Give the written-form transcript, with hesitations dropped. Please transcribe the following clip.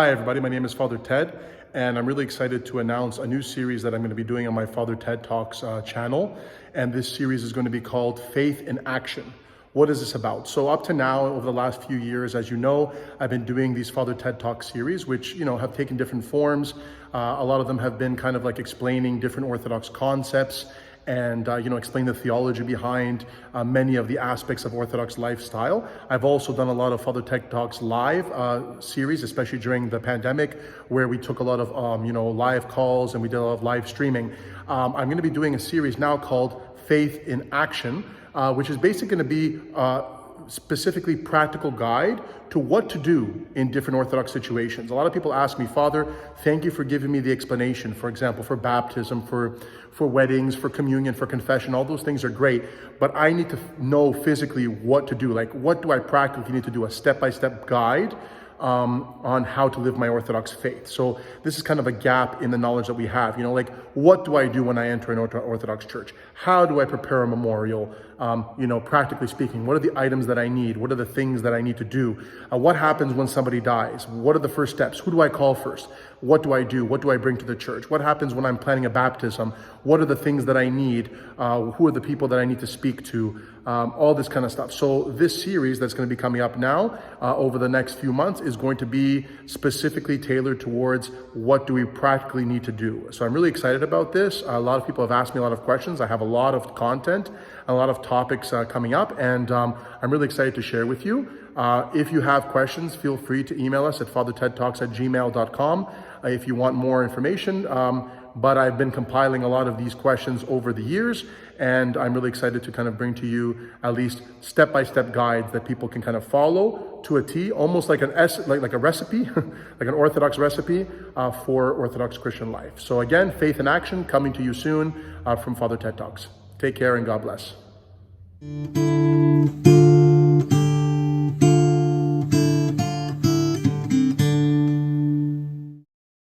Hi everybody, my name is Father Ted, and I'm really excited to announce a new series that I'm going to be doing on my Father Ted Talks channel. And this series is going to be called Faith in Action. What is this about? So up to now, over the last few years, as you know, I've been doing these Father Ted Talk series, which, have taken different forms. A lot of them have been kind of like explaining different Orthodox concepts and, explain the theology behind many of the aspects of Orthodox lifestyle. I've also done a lot of Father Ted Talks live series, especially during the pandemic, where we took a lot of, live calls and we did a lot of live streaming. I'm going to be doing a series now called Faith in Action, which is basically going to be specifically practical guide to what to do in different Orthodox situations. A lot of people ask me, Father, thank you for giving me the explanation, for example, for baptism, for weddings, for communion, for confession. All those things are great, but I need to know physically what to do. Like, what do I practically need to do? A step-by-step guide on how to live my Orthodox faith. So this is kind of a gap in the knowledge that we have. What do I do when I enter an Orthodox church? How do I prepare a memorial? Practically speaking, what are the items that I need? What are the things that I need to do? What happens when somebody dies? What are the first steps? Who do I call first? What do I do? What do I bring to the church? What happens when I'm planning a baptism? What are the things that I need? Who are the people that I need to speak to? All this kind of stuff. So this series that's going to be coming up now over the next few months is going to be specifically tailored towards what do we practically need to do. So I'm really excited about this. A lot of people have asked me a lot of questions. I have a lot of content, a lot of topics coming up, and I'm really excited to share with you. If you have questions, feel free to email us at FrTEDTalks@gmail.com if you want more information. But I've been compiling a lot of these questions over the years, and I'm really excited to kind of bring to you at least step-by-step guides that people can kind of follow to a T, almost like like a recipe, like an Orthodox recipe for Orthodox Christian life. So again, Faith in Action coming to you soon from Father Ted Talks. Take care and God bless.